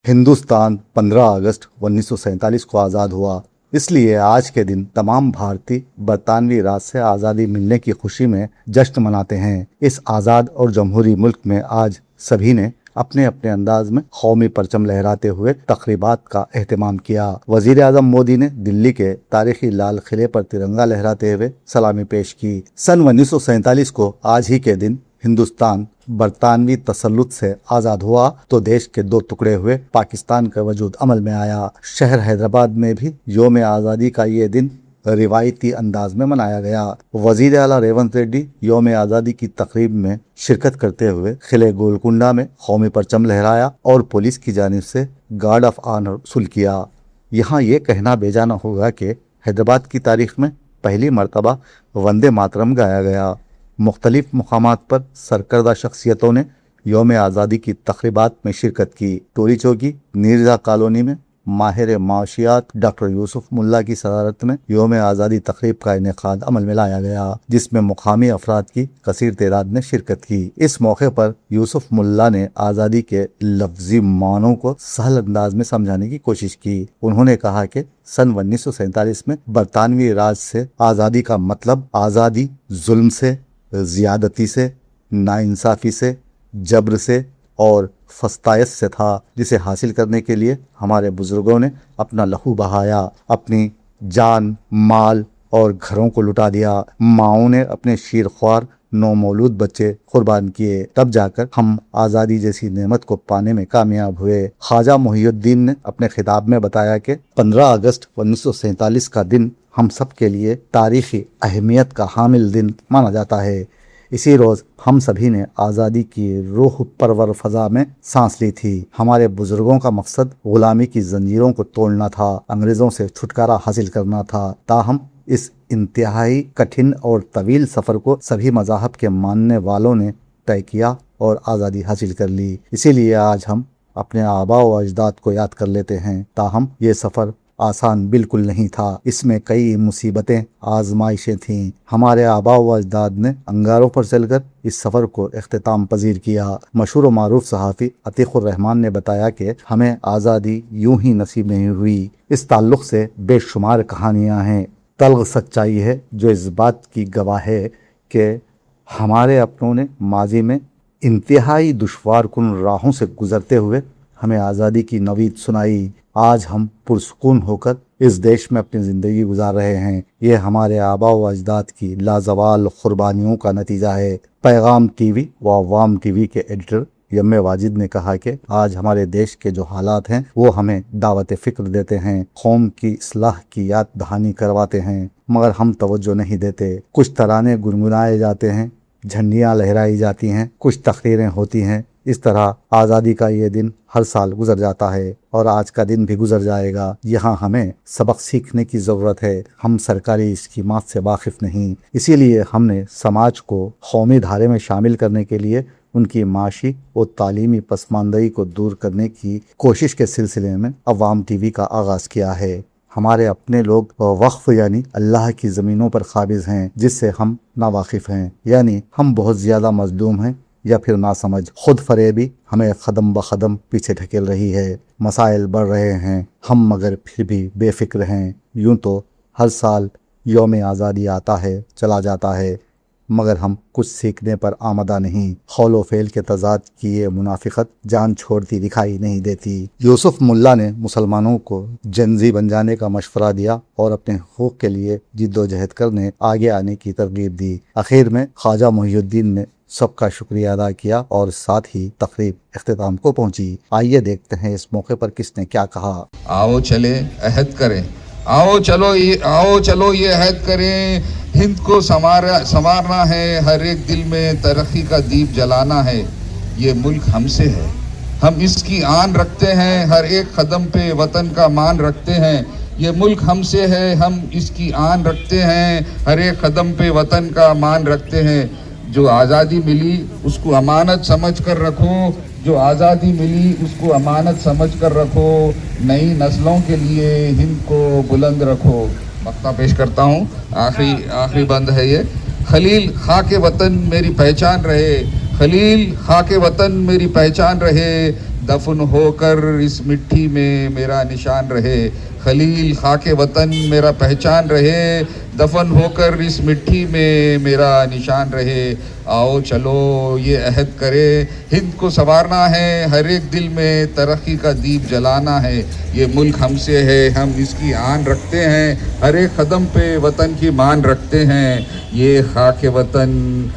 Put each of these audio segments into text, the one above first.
हिंदुस्तान 15 अगस्त 1947 को आज़ाद हुआ। इसलिए आज के दिन तमाम भारतीय बरतानवी राज से आज़ादी मिलने की खुशी में जश्न मनाते हैं। इस आज़ाद और जमहूरी मुल्क में आज सभी ने अपने अपने अंदाज में कौमी परचम लहराते हुए तकरीबात का एहतमाम किया। वजीर आज़म मोदी ने दिल्ली के तारीखी लाल किले पर तिरंगा लहराते हुए सलामी पेश की। सन 1947 को आज ही के दिन हिंदुस्तान बरतानवी तसल्लुत से आज़ाद हुआ तो देश के दो टुकड़े हुए पाकिस्तान का वजूद अमल में आया। शहर हैदराबाद में भी यौम आज़ादी का ये दिन रिवायती अंदाज में मनाया गया। वजीर आला रेवंत रेड्डी यौम आज़ादी की तकरीब में शिरकत करते हुए किले गोलकुंडा में कौमी परचम लहराया और पुलिस की जानिब से गार्ड ऑफ ऑनर वसूल किया। यहाँ ये कहना बेजाना होगा कि हैदराबाद की तारीख में पहली मरतबा वंदे मातरम गाया गया। मुख्तलिफ मुकामात पर सरकर्दा शख्सियतों ने यौम आज़ादी की तकरीबात में शिरकत की। टोरी चौकी नीरजा कॉलोनी में माहिर माशियात डॉक्टर यूसुफ मुल्ला की सदारत में यौम आज़ादी तकरीब का इनेकाद अमल में लाया गया, जिसमें मुकामी अफराद की कसीर तादाद ने शिरकत की। इस मौके पर यूसुफ मुल्ला ने आज़ादी के लफ्जी मानों को सहल अंदाज में समझाने की कोशिश की। उन्होंने कहा कि सन 1947 में बरतानवी राज से आज़ादी का मतलब आज़ादी जुल्म से, ज़ियादती से, नाइंसाफ़ी से, जबर से और फस्तायत से था, जिसे हासिल करने के लिए हमारे बुजुर्गों ने अपना लहू बहाया, अपनी जान, माल और घरों को लुटा दिया। माओं ने अपने शीरख्वार नौमौलूद बच्चे कुर्बान किए, तब जाकर हम आज़ादी जैसी नेमत को पाने में कामयाब हुए। ख्वाजा मुहियुद्दीन ने अपने खिताब में बताया कि 15 अगस्त 1947 का दिन हम सब के लिए तारीखी अहमियत का हामिल दिन माना जाता है। इसी रोज़ हम सभी ने आज़ादी की रूह परवर फ़ज़ा में सांस ली थी। हमारे बुजुर्गों का मकसद ग़ुलामी की जंजीरों को तोड़ना था, अंग्रेज़ों से छुटकारा हासिल करना था। ताहम इस इंतहाई कठिन और तवील सफ़र को सभी मज़ाहब के मानने वालों ने तय किया और आज़ादी हासिल कर ली। इसीलिए आज हम अपने आबा व अजदाद को याद कर लेते हैं। ताहम ये सफ़र आसान बिल्कुल नहीं था, इसमें कई मुसीबतें, आजमाइशें थीं। हमारे आबा व अजदाद ने अंगारों पर चलकर इस सफ़र को इख्तिताम पजीर किया। मशहूर व मारूफ सहाफ़ी अतीक़ुर रहमान ने बताया कि हमें आज़ादी यूं ही नसीब नहीं हुई। इस ताल्लुक़ से बेशुमार कहानियाँ हैं। तल्ख़ सच्चाई है जो इस बात की गवाह है कि हमारे अपनों ने माजी में इंतहाई दुश्वार कुन राहों से गुज़रते हुए हमें आज़ादी की नवीद सुनाई। आज हम पुरसुकून होकर इस देश में अपनी ज़िंदगी गुजार रहे हैं। ये हमारे आबा व अजदाद की लाजवाल कुर्बानियों का नतीजा है। पैगाम टीवी व अवाम टीवी के एडिटर यम वाजिद ने कहा कि आज हमारे देश के जो हालात हैं वो हमें दावत फ़िक्र देते हैं, कौम की इस्लाह की याद दहानी करवाते हैं, मगर हम तवज्जो नहीं देते। कुछ तराने गुनगुनाए जाते हैं, झंडियाँ लहराई जाती हैं, कुछ तकरीरें होती हैं। इस तरह आज़ादी का ये दिन हर साल गुजर जाता है और आज का दिन भी गुजर जाएगा। यहाँ हमें सबक सीखने की ज़रूरत है। हम सरकारी स्कीमात से वाकिफ़ नहीं, इसीलिए हमने समाज को कौमी धारे में शामिल करने के लिए उनकी माशी और तालीमी पसमानदगी को दूर करने की कोशिश के सिलसिले में अवाम टीवी का आगाज़ किया है। हमारे अपने लोग वक्फ यानी अल्लाह की ज़मीनों पर काबिज़ हैं, जिससे हम नावाकिफ़ हैं, यानी हम बहुत ज़्यादा मज़लूम हैं या फिर नासमझ। खुद फरेबी हमें कदम ब कदम पीछे ढकेल रही है। मसाइल बढ़ रहे हैं, हम मगर फिर भी बेफिक्र हैं। यूं तो हर साल यौम आज़ादी आता है, चला जाता है, मगर हम कुछ सीखने पर आमदा नहीं। खौल व फेल के तजाद की ये मुनाफिकत जान छोड़ती दिखाई नहीं देती। यूसुफ मुल्ला ने मुसलमानों को जंजी बन जाने का मशवरा दिया और अपने हुकूक के लिए जिद्दोजहद करने आगे आने की तरगीब दी। आखिर में ख्वाजा मुहियुद्दीन ने सबका शुक्रिया अदा किया और साथ ही तकरीब इख्तिताम को पहुंची। आइए देखते हैं इस मौके पर किसने क्या कहा। आओ चले अहद करें, आओ चलो ये अहद करें, हिंद को संवारना है, हर एक दिल में तरक्की का दीप जलाना है। ये मुल्क हमसे है, हम इसकी आन रखते हैं, हर एक कदम पे वतन का मान रखते हैं। ये मुल्क हमसे है, हम इसकी आन रखते हैं, हर एक कदम पे वतन का मान रखते हैं। जो आज़ादी मिली उसको अमानत समझ कर रखो, जो आज़ादी मिली उसको अमानत समझ कर रखो, नई नस्लों के लिए हिंद को बुलंद रखो। मक्ता पेश करता हूँ, आखिरी बंद है ये। खलील खाके वतन मेरी पहचान रहे, खलील खाके वतन मेरी पहचान रहे, دفن ہو کر اس مٹی میں میرا نشان رہے. خلیل خاک وطن میرا پہچان رہے, دفن ہو کر اس مٹی میں میرا نشان رہے. آؤ چلو یہ عہد کرے, ہند کو سنوارنا ہے, ہر ایک دل میں ترقی کا دیپ جلانا ہے. یہ ملک ہم سے ہے, ہم اس کی آن رکھتے ہیں, ہر ایک قدم پہ وطن کی مان رکھتے ہیں. یہ خاک وطن,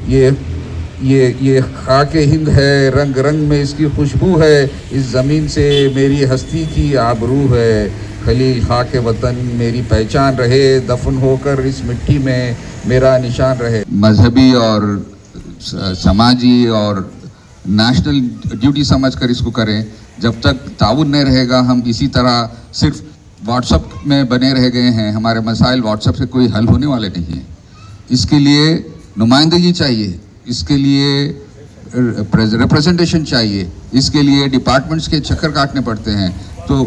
یہ خاک ہند ہے, رنگ رنگ میں اس کی خوشبو ہے, اس زمین سے میری ہستی کی آبرو ہے. خلیل خاک وطن میری پہچان رہے, دفن ہو کر اس مٹی میں میرا نشان رہے. مذہبی اور سماجی اور نیشنل ڈیوٹی سمجھ کر اس کو کریں. جب تک تعاون نہیں رہے گا, ہم اسی طرح صرف واٹس ایپ میں بنے رہ گئے ہیں. ہمارے مسائل واٹس ایپ سے کوئی حل ہونے والے نہیں ہیں. اس کے لیے نمائندگی چاہیے, اس کے لیے ریپریزنٹیشن چاہیے, اس کے لیے ڈپارٹمنٹس کے چکر کاٹنے پڑتے ہیں. تو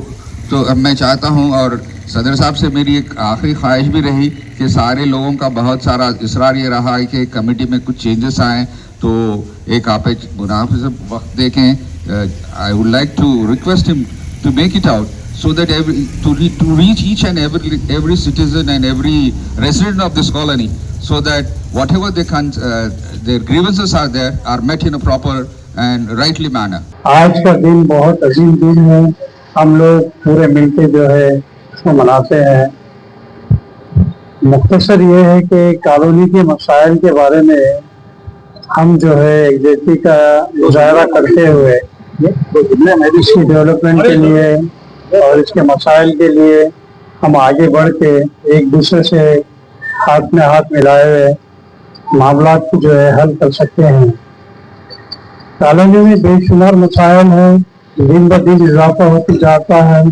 اب میں چاہتا ہوں, اور صدر صاحب سے میری ایک آخری خواہش بھی رہی کہ سارے لوگوں کا بہت سارا اصرار یہ رہا ہے کہ کمیٹی میں کچھ چینجز آئیں, تو ایک آپ مناسب وقت دیکھیں. I would like to request him to make it out so that to reach each and every citizen and every resident of this colony, so that whatever their grievances are there are met in a proper and rightly manner. آج کا دن بہت عظیم دن ہے, ہم لوگ پورے مل کے جو ہے اس کو مناتے ہیں. مختصر یہ ہے کہ کالونی کے مسائل کے بارے میں ہم جو ہے یکجہتی کا مظاہرہ کرتے ہوئے اس کی ڈیولپمنٹ کے لیے اور اس کے مسائل کے لیے ہم آگے بڑھ کے ایک دوسرے سے ہاتھ میں ہاتھ ملائے ہوئے معاملات کو جو ہے حل کر سکتے ہیں. کالونی میں بے شمار مسائل ہیں, دن بہ دن اضافہ ہوتے جاتا ہے.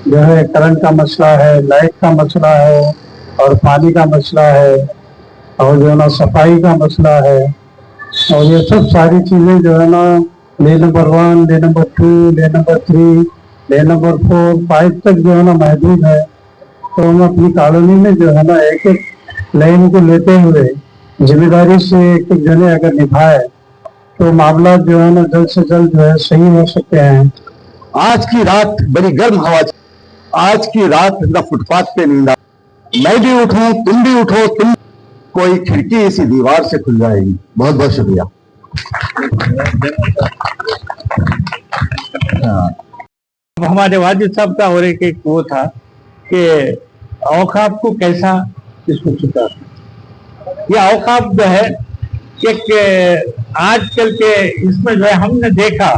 جو ہے کرنٹ کا مسئلہ ہے, لائٹ کا مسئلہ ہے, اور پانی کا مسئلہ ہے, اور جو ہے نا صفائی کا مسئلہ ہے. اور یہ سب ساری چیزیں جو ہے نا لے نمبر 1, لے نمبر 2, لے نمبر 3, لے نمبر 4, 5 تک جو ہے نا محدود ہے. تو ہم اپنی کالونی میں جو ہے نا ایک ایک لائن کو لیتے ہوئے ذمہ داری سے ایک ایک جنے اگر نبھائے تو معاملات جو ہے نا جلد سے جلد جو ہے صحیح ہو سکتے ہیں. آج کی رات بڑی گرم ہوا, آج کی رات نہ فٹ پاتھ پہ نیند آ, میں بھی اٹھوں, تم بھی اٹھو, تم کوئی کھڑکی اسی دیوار سے کھل جائے گی. بہت بہت شکریہ. ہمارے واجد صاحب کا اور ایک وہ تھا کہ اوقاف کو کیسا اس کو چکا. یہ اوقاف جو ہے ایک آج کل کے اس میں جو ہے ہم نے دیکھا,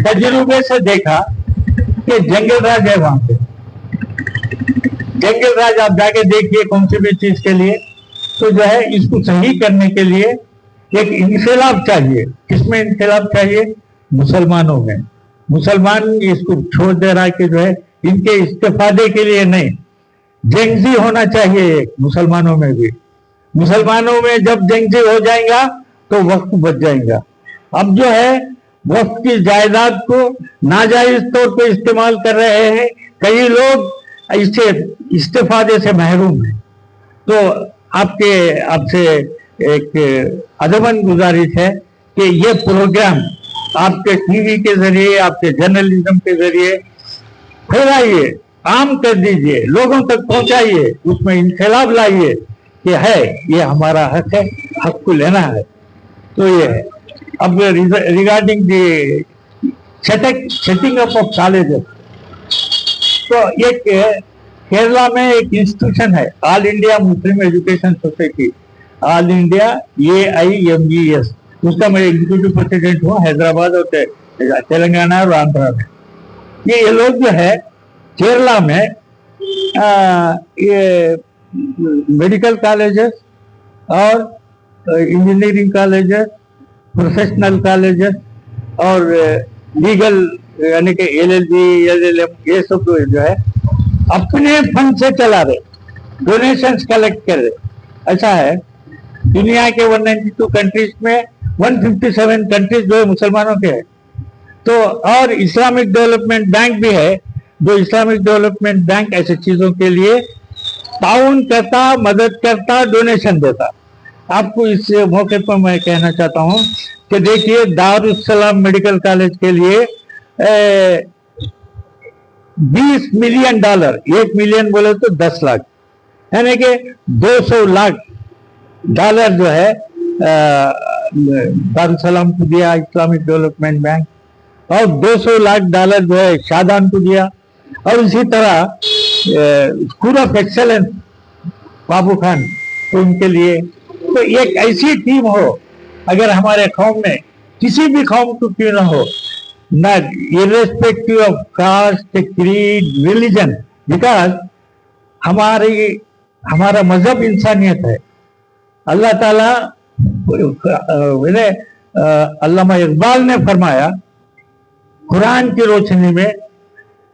تجربے سے دیکھا کہ جنگل راج ہے وہاں پہ. جنگل راج آپ جا کے دیکھیے کون سی بھی چیز کے لیے, تو جو ہے اس کو صحیح کرنے کے لیے ایک انقلاب چاہیے. کس میں انقلاب چاہیے؟ مسلمانوں میں. مسلمان اس کو چھوڑ دے رہا کہ جو ہے ان کے استفادے کے لیے نہیں, جنگزی ہونا چاہیے ایک مسلمانوں میں بھی. مسلمانوں میں جب جنگزی ہو جائے گا تو وقت بچ جائے گا. اب جو ہے وقت کی جائیداد کو ناجائز طور پہ استعمال کر رہے ہیں, کئی لوگ اس سے استفادے سے محروم ہیں. تو آپ سے ایک ادباً گزارش ہے کہ یہ پروگرام آپ کے ٹی وی کے ذریعے, آپ کے جرنلزم کے ذریعے پھیلائیے, عام کر دیجئے, لوگوں تک پہنچائیے, اس میں انقلاب لائیے کہ ہے یہ ہمارا حق ہے, حق کو لینا ہے. تو یہ ہے. اب regarding the setting up of colleges, تو ایک کیرلا میں ایک انسٹیٹیوشن ہے, all India Muslim education society, all India AIMES, اس کا میں ایگزیکٹو پریزیڈنٹ ہوں حیدرآباد اور تلنگانہ اور آندھرا میں. یہ لوگ جو ہے کیرلا میں یہ میڈیکل کالجز اور انجینئرنگ کالجز, پروفیشنل کالجز اور لیگل یعنی کہ LLB, LLM, یہ سب جو ہے اپنے فنڈ سے چلا رہے, ڈونیشنز کلیکٹ کر رہے. ایسا ہے دنیا کے 192 کنٹریز میں 157 کنٹریز جو ہے مسلمانوں کے ہیں. تو اور اسلامک ڈیولپمنٹ بینک بھی ہے, جو اسلامک ڈیولپمنٹ بینک ایسے چیزوں کے لیے تعاون کرتا, مدد کرتا, ڈونیشن دیتا. आपको इस मौके पर मैं कहना चाहता हूं कि देखिए दारुस्सलाम मेडिकल कॉलेज के लिए $20 मिलियन, 1 मिलियन बोले तो 10 लाख, यानी कि 200 लाख डॉलर जो है दारुस्सलाम को दिया इस्लामिक डेवलपमेंट बैंक, और 200 लाख डॉलर जो है शादान को दिया। और इसी तरह स्कूल ऑफ एक्सेलेंस बाबू खान, तो उनके लिए तो एक ऐसी टीम हो, अगर हमारे कौम में किसी भी कौम को क्यों ना हो, ना irrespective of caste, creed, religion, because हमारा मजहब इंसानियत है। अल्लाह ताला, अल्लामा इकबाल ने फरमाया कुरान की रोशनी में,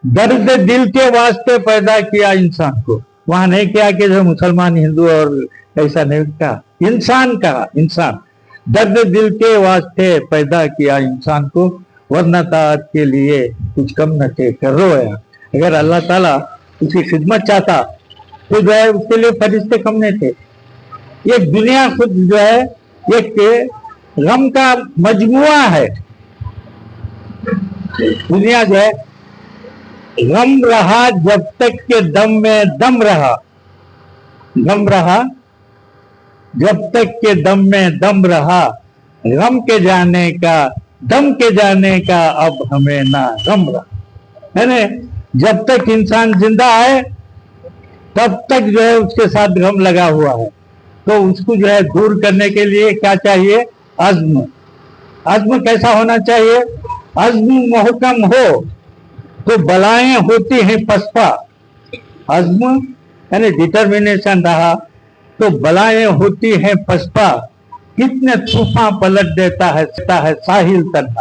दर्द दिल के वास्ते पैदा किया इंसान को। वहां नहीं किया कि जो मुसलमान, हिंदू और ऐसा नहीं कहा, इंसान कहा, इंसान। दर्द दिल के वास्ते पैदा किया इंसान को, वरना ताअत के लिए कुछ कम न थे कर रोया। अगर अल्लाह ताला उसकी खिदमत चाहता तो जो है उसके लिए फरिश्ते कम नहीं थे। ये दुनिया खुद जो है एक गम का मजमुआ है। दुनिया जो है गम रहा जब तक के दम में दम रहा, गम रहा जब तक के दम में दम रहा, गम के जाने का, दम के जाने का अब हमें ना गम रहा। है ना, जब तक इंसान जिंदा है तब तक जो है उसके साथ गम लगा हुआ है। तो उसको जो है दूर करने के लिए क्या चाहिए? अज़्म। अज़्म कैसा होना चाहिए? अज़्म मुहकम हो तो बलाएं होती हैं पसपा। अज़्म यानी डिटर्मिनेशन रहा तो बलाएं होती हैं पसपा। कितने तूफान पलट देता है साहिल तन्हा।